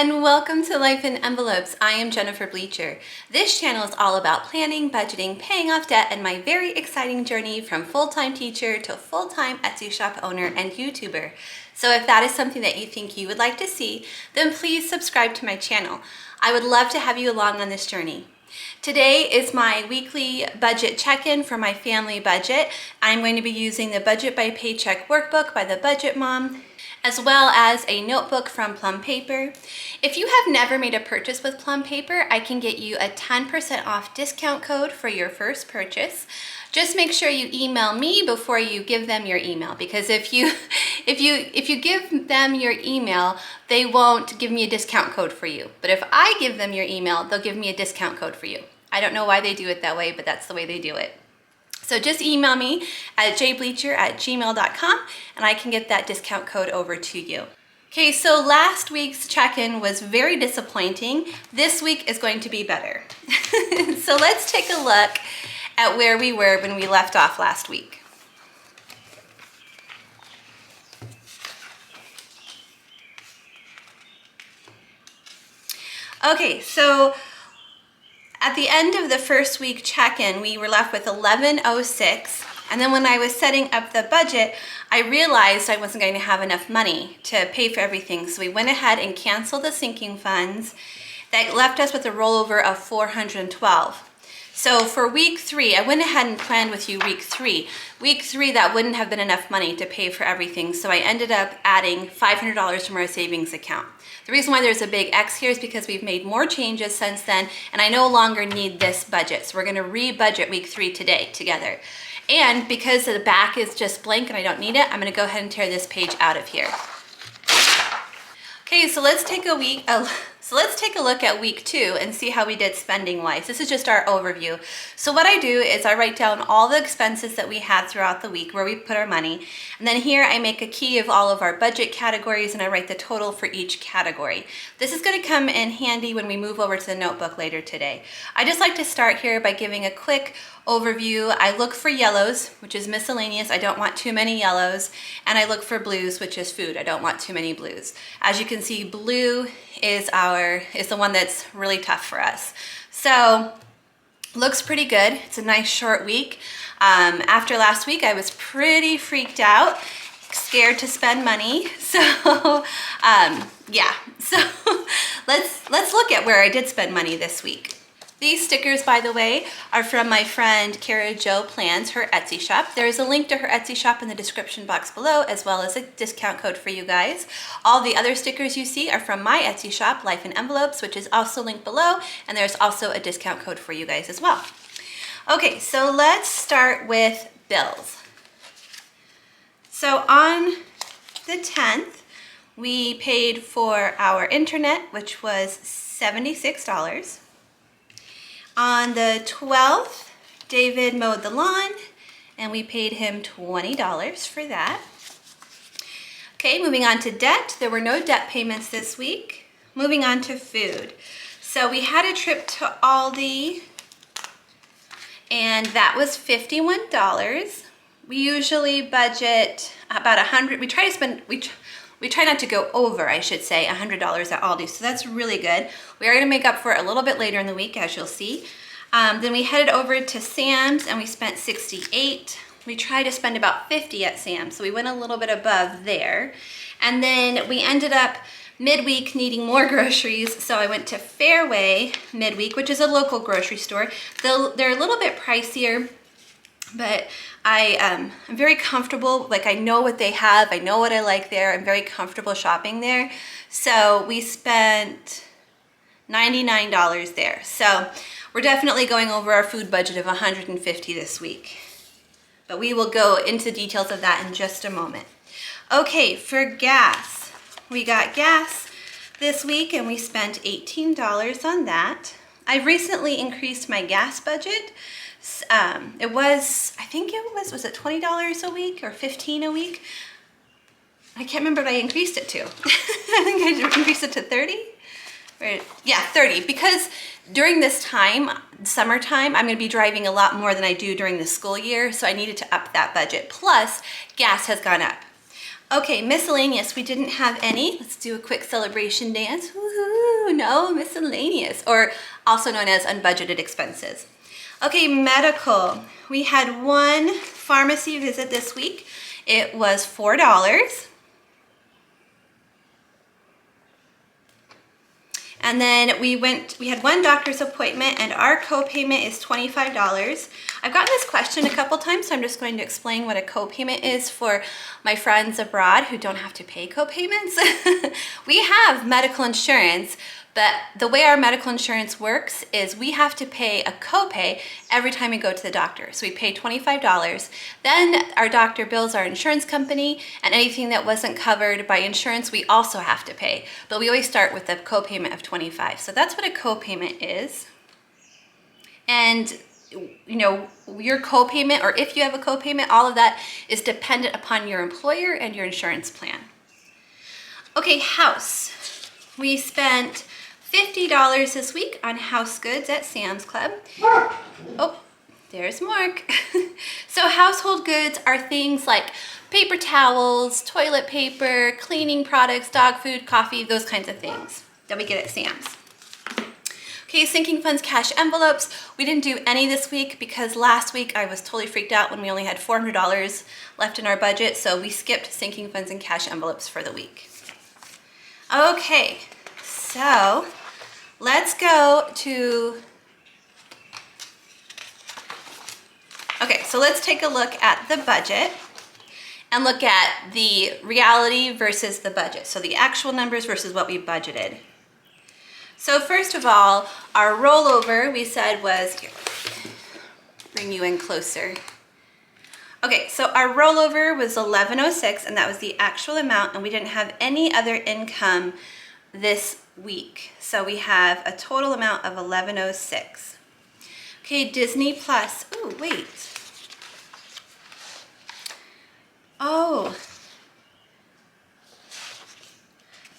and welcome to Life in Envelopes. I am Jennifer Bleecher. This channel is all about planning, budgeting, paying off debt, and my very exciting journey from full-time teacher to full-time Etsy shop owner and YouTuber. So if that is something that you think you would like to see, then please subscribe to my channel. I would love to have you along on this journey. Today is my weekly budget check-in for my family budget. I'm going to be using the Budget by Paycheck workbook by the Budget Mom, as well as a notebook from Plum Paper. If you have never made a purchase with Plum Paper, I can get you a 10% off discount code for your first purchase. Just make sure you email me before you give them your email, because if you give them your email, they won't give me a discount code for you. But if I give them your email, they'll give me a discount code for you. I don't know why they do it that way, but that's the way they do it. So just email me at jbleecher@gmail.com and I can get that discount code over to you. Okay, so last week's check-in was very disappointing. This week is going to be better. So let's take a look at where we were when we left off last week. Okay, so at the end of the first week check-in, we were left with $11.06, and then when I was setting up the budget, I realized I wasn't going to have enough money to pay for everything, so we went ahead and canceled the sinking funds. That left us with a rollover of $412. So for week 3, I went ahead and planned with you week 3. Week 3, that wouldn't have been enough money to pay for everything, so I ended up adding $500 from our savings account. The reason why there's a big X here is because we've made more changes since then, and I no longer need this budget. So we're gonna re-budget week 3 today together. And because the back is just blank and I don't need it, I'm gonna go ahead and tear this page out of here. Okay, so let's take a look at week 2 and see how we did spending wise. This is just our overview. So what I do is I write down all the expenses that we had throughout the week, where we put our money. And then here I make a key of all of our budget categories and I write the total for each category. This is gonna come in handy when we move over to the notebook later today. I just like to start here by giving a quick overview. I look for yellows, which is miscellaneous. I don't want too many yellows. And I look for blues, which is food. I don't want too many blues. As you can see, blue is the one that's really tough for us. So looks pretty good. It's a nice short week. After last week, I was pretty freaked out, scared to spend money. So yeah, so let's look at where I did spend money this week. These stickers, by the way, are from my friend Cara Jo Plans, her Etsy shop. There is a link to her Etsy shop in the description box below, as well as a discount code for you guys. All the other stickers you see are from my Etsy shop, Life in Envelopes, which is also linked below, and there's also a discount code for you guys as well. Okay, so let's start with bills. So on the 10th, we paid for our internet, which was $76. On the 12th, David mowed the lawn and we paid him $20 for that. Okay, moving on to debt. There were no debt payments this week. Moving on to food. So we had a trip to Aldi and that was $51. We usually budget about $100. We try not to go over, I should say, $100 at Aldi, so that's really good. We are gonna make up for it a little bit later in the week, as you'll see. Then we headed over to Sam's and we spent $68. We tried to spend about $50 at Sam's, so we went a little bit above there. And then we ended up midweek needing more groceries, so I went to Fairway midweek, which is a local grocery store. They're a little bit pricier, but I'm very comfortable. Like, I know what they have, I know what I like there. I'm very comfortable shopping there. So we spent $99 there. So we're definitely going over our food budget of $150 this week. But we will go into details of that in just a moment. Okay, for gas. We got gas this week and we spent $18 on that. I've recently increased my gas budget. Was it $20 a week or $15 a week? I can't remember what I increased it to. I think I increased it to 30? Yeah, 30, because during this time, summertime, I'm gonna be driving a lot more than I do during the school year, so I needed to up that budget. Plus, gas has gone up. Okay, miscellaneous, we didn't have any. Let's do a quick celebration dance. Woohoo, no miscellaneous, or also known as unbudgeted expenses. Okay, medical. We had one pharmacy visit this week. It was $4. And then we had one doctor's appointment and our co-payment is $25. I've gotten this question a couple times, so I'm just going to explain what a co-payment is for my friends abroad who don't have to pay co-payments. We have medical insurance, but the way our medical insurance works is we have to pay a copay every time we go to the doctor. So we pay $25. Then our doctor bills our insurance company, and anything that wasn't covered by insurance, we also have to pay. But we always start with a copayment of $25. So that's what a copayment is. And you know, your copayment, or if you have a copayment, all of that is dependent upon your employer and your insurance plan. Okay, house. We spent $50 this week on house goods at Sam's Club. Oh, there's Mark. So household goods are things like paper towels, toilet paper, cleaning products, dog food, coffee, those kinds of things that we get at Sam's. Okay, sinking funds, cash envelopes. We didn't do any this week because last week I was totally freaked out when we only had $400 left in our budget, so we skipped sinking funds and cash envelopes for the week. Okay, so let's go to, so let's take a look at the budget and look at the reality versus the budget. So the actual numbers versus what we budgeted. So first of all, our rollover we said was, here, bring you in closer. Okay, so our rollover was $1106, and that was the actual amount, and we didn't have any other income this week. So we have a total amount of $1106. Okay, Disney Plus. Oh, wait. Oh,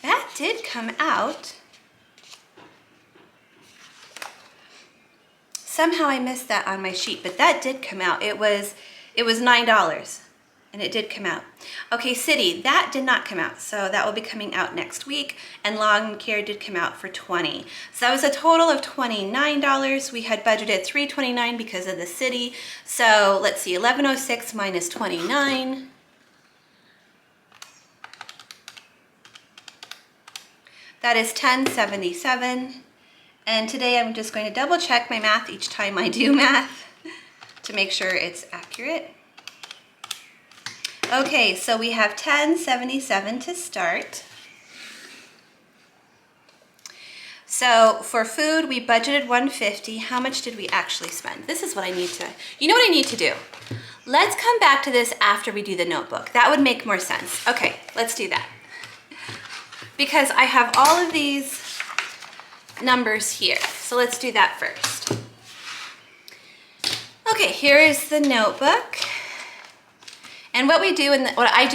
that did come out. Somehow I missed that on my sheet, but that did come out. It was $9, and it did come out. Okay, City, that did not come out, so that will be coming out next week, and Long Care did come out for $20. So that was a total of $29. We had budgeted $329 because of the City. So let's see, $1106 minus $29. That is $1077. And today I'm just going to double check my math each time I do math to make sure it's accurate. Okay, so we have $1077 to start. So for food, we budgeted $150. How much did we actually spend? This is what I need to, you know what I need to do? Let's come back to this after we do the notebook. That would make more sense. Okay, let's do that. Because I have all of these numbers here. So let's do that first. Okay, here is the notebook. And what I do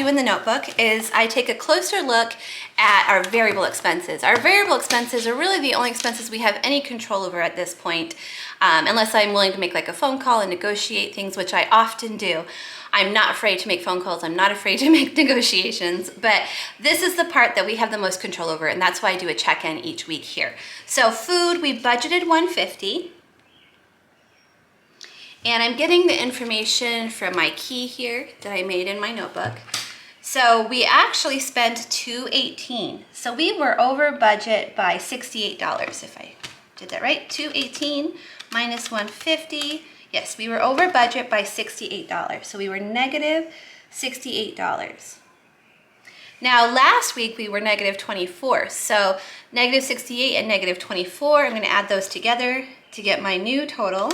in the notebook is I take a closer look at our variable expenses. Our variable expenses are really the only expenses we have any control over at this point, unless I'm willing to make like a phone call and negotiate things, which I often do. I'm not afraid to make phone calls. I'm not afraid to make negotiations, but this is the part that we have the most control over, and that's why I do a check-in each week here. So food, we budgeted $150. And I'm getting the information from my key here that I made in my notebook. So we actually spent $218. So we were over budget by $68, if I did that right. $218 minus $150. Yes, we were over budget by $68. So we were negative $68. Now last week we were negative 24. So negative 68 and negative 24, I'm going to add those together to get my new total.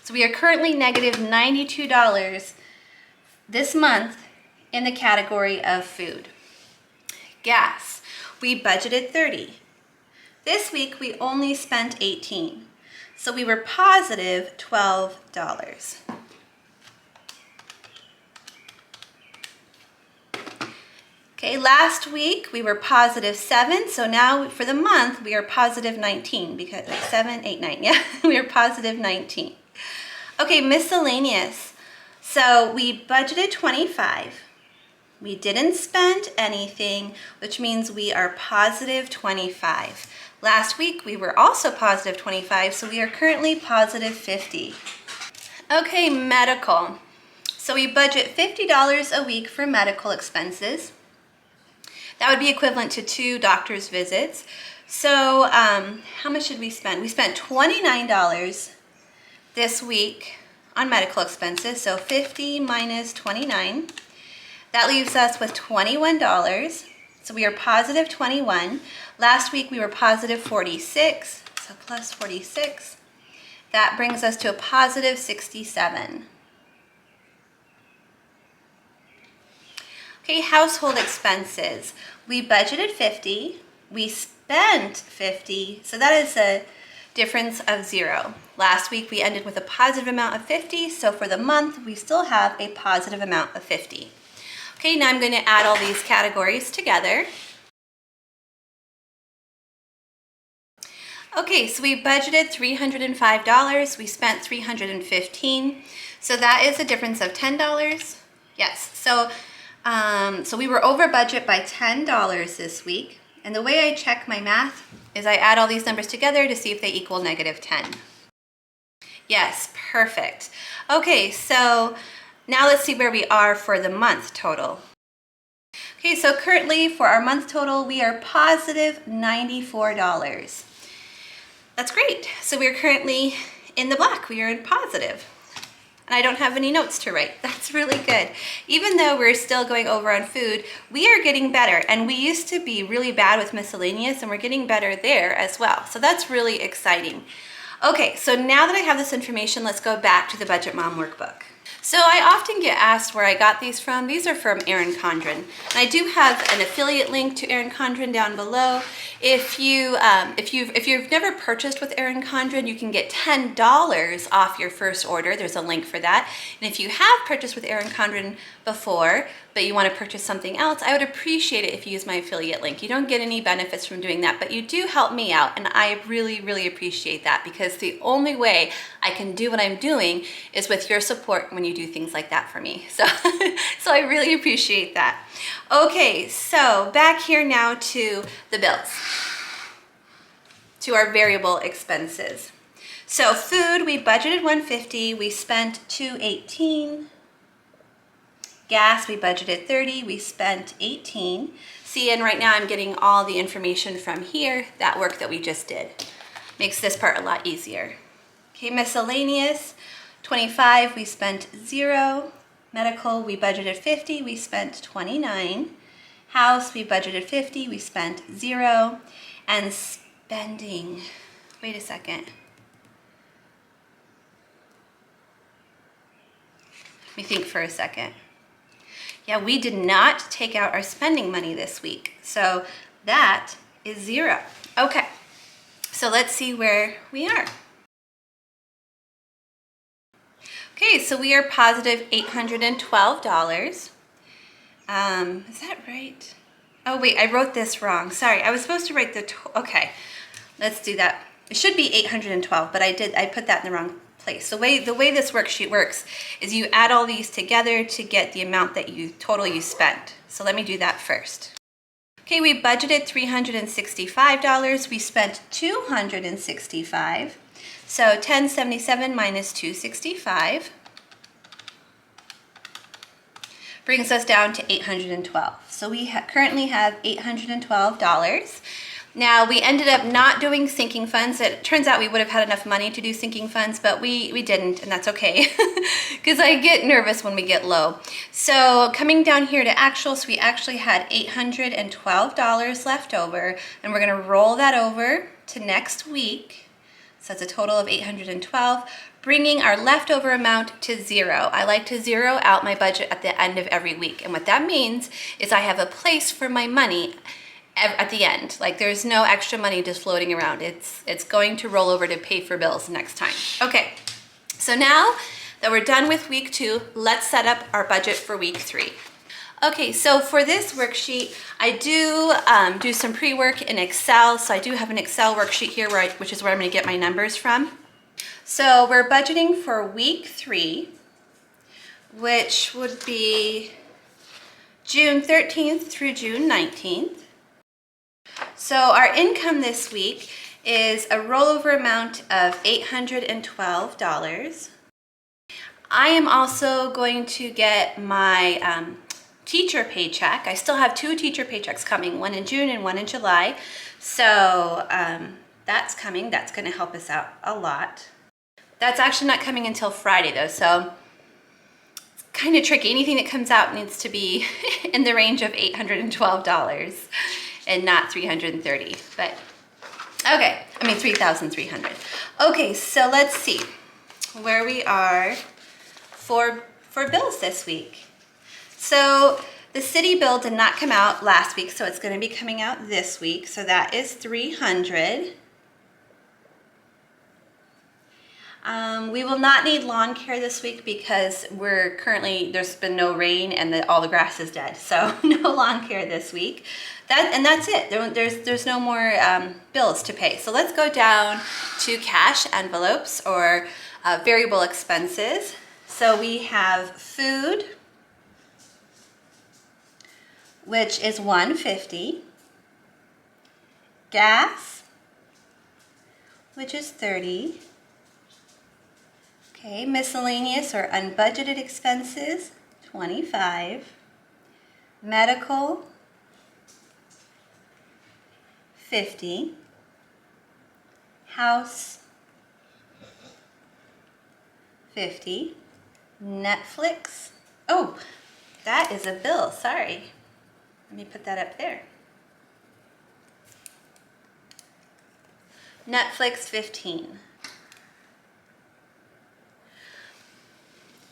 So we are currently negative $92 this month in the category of food. Gas, we budgeted $30. This week we only spent $18. So we were positive $12. Okay, last week we were positive 7, so now for the month we are positive 19 because like 7, 8, 9, yeah, we are positive 19. Okay, miscellaneous. So we budgeted $25. We didn't spend anything, which means we are positive 25. Last week we were also positive 25, so we are currently positive 50. Okay, medical. So we budget $50 a week for medical expenses. That would be equivalent to 2 doctor's visits. So how much did we spend? We spent $29 this week on medical expenses. So 50 minus 29. That leaves us with $21. So we are positive 21. Last week we were positive 46. So plus 46. That brings us to a positive 67. Okay, household expenses. We budgeted 50, we spent 50, so that is a difference of 0. Last week we ended with a positive amount of 50, so for the month we still have a positive amount of 50. Okay, now I'm going to add all these categories together. Okay, so we budgeted $305, we spent $315, so that is a difference of $10. Yes, so we were over budget by $10 this week. And the way I check my math is I add all these numbers together to see if they equal negative 10. Yes, perfect. Okay, so now let's see where we are for the month total. Okay, so currently for our month total, we are positive $94. That's great. So we're currently in the black. We are in positive. And I don't have any notes to write. That's really good. Even though we're still going over on food, we are getting better. And we used to be really bad with miscellaneous, and we're getting better there as well. So that's really exciting. Okay, so now that I have this information, let's go back to the Budget Mom workbook. So I often get asked where I got these from. These are from Erin Condren. And I do have an affiliate link to Erin Condren down below. If you've never purchased with Erin Condren, you can get $10 off your first order. There's a link for that. And if you have purchased with Erin Condren before, but you want to purchase something else, I would appreciate it if you use my affiliate link. You don't get any benefits from doing that, but you do help me out, and I really, really appreciate that, because the only way I can do what I'm doing is with your support when you do things like that for me. So, so I really appreciate that. Okay, so back here now to the bills, to our variable expenses. So food, we budgeted $150, we spent $218. Gas, we budgeted $30, we spent $18. See, and right now I'm getting all the information from here, that work that we just did. Makes this part a lot easier. Okay, miscellaneous, $25, we spent $0. Medical, we budgeted $50, we spent $29. House, we budgeted $50, we spent $0. And spending, wait a second. Let me think for a second. Yeah, we did not take out our spending money this week. So that is $0. Okay, so let's see where we are. Okay, so we are positive $812. Is that right? Oh wait, I wrote this wrong. Sorry, I was supposed to write the, okay, let's do that. It should be 812, but I put that in the wrong place. The way this worksheet works is you add all these together to get the amount that total you spent. So let me do that first. Okay, we budgeted $365. We spent $265. So 1077 minus 265 brings us down to $812. So we currently have $812. Now, we ended up not doing sinking funds. It turns out we would have had enough money to do sinking funds, but we didn't, and that's okay, because I get nervous when we get low. So coming down here to actuals, we actually had $812 left over, and we're going to roll that over to next week. So that's a total of $812, bringing our leftover amount to $0. I like to zero out my budget at the end of every week, and what that means is I have a place for my money at the end. Like, there's no extra money just floating around. It's going to roll over to pay for bills next time. Okay, so now that we're done with week 2, let's set up our budget for week 3. Okay, so for this worksheet, I do some pre-work in Excel. So I do have an Excel worksheet here, which is where I'm going to get my numbers from. So we're budgeting for week 3, which would be June 13th through June 19th. So our income this week is a rollover amount of $812. I am also going to get my teacher paycheck. I still have 2 teacher paychecks coming, one in June and one in July. So that's coming. That's going to help us out a lot. That's actually not coming until Friday though, so it's kind of tricky. Anything that comes out needs to be in the range of $812 and not $330. But okay, I mean $3,300. Okay, so let's see where we are for bills this week. So the city bill did not come out last week, so it's going to be coming out this week. So that is $300. We will not need lawn care this week because there's been no rain and all the grass is dead. So no lawn care this week. That's it. There's no more bills to pay. So let's go down to cash envelopes or variable expenses. So we have food, which is $150. Gas, which is $30. Okay, miscellaneous or unbudgeted expenses, $25. Medical, $50. House, $50. Netflix, oh, that is a bill, sorry. Let me put that up there. Netflix, $15.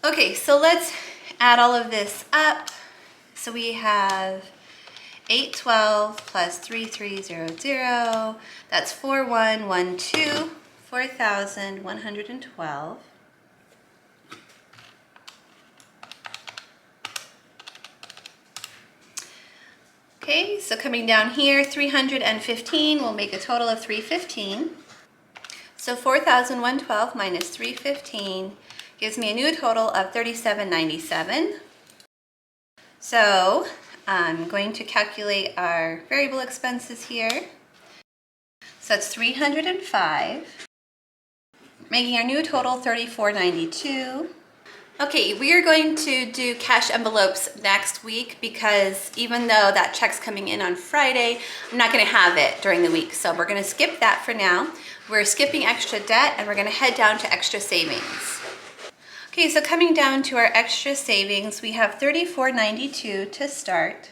Okay, so let's add all of this up. So we have 812 plus 3300. That's 4112, 4,112. Okay, so coming down here, 315 will make a total of 315. So 4,112 minus 315 gives me a new total of 3,797. So I'm going to calculate our variable expenses here. So that's 305, making our new total 3,492. Okay, we are going to do cash envelopes next week because even though that check's coming in on Friday, I'm not going to have it during the week. So we're going to skip that for now. We're skipping extra debt and we're going to head down to extra savings. Okay, so coming down to our extra savings, we have $3,492 to start.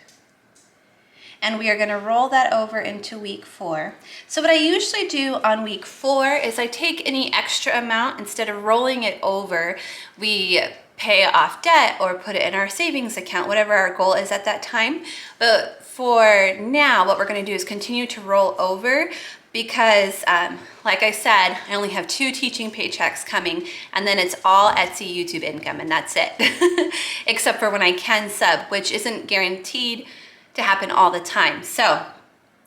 And we are going to roll that over into week 4. So what I usually do on week 4 is I take any extra amount, instead of rolling it over, we pay off debt or put it in our savings account, whatever our goal is at that time. But for now, what we're going to do is continue to roll over because, like I said, I only have 2 teaching paychecks coming, and then it's all Etsy YouTube income, and that's it. Except for when I can sub, which isn't guaranteed to happen all the time. So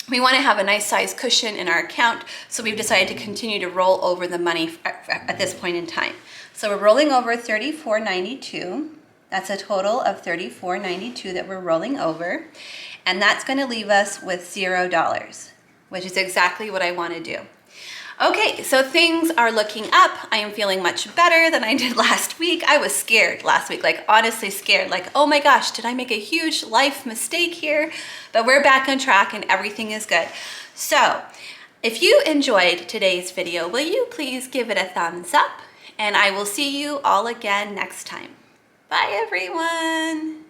we want to have a nice size cushion in our account, so we've decided to continue to roll over the money at this point in time. So we're rolling over $3,492. That's a total of $3,492 that we're rolling over, and that's going to leave us with $0, which is exactly what I want to do. Okay, so things are looking up. I am feeling much better than I did last week. I was scared last week, like honestly scared, like, oh my gosh, did I make a huge life mistake here? But we're back on track and everything is good. So if you enjoyed today's video, will you please give it a thumbs up? And I will see you all again next time. Bye everyone.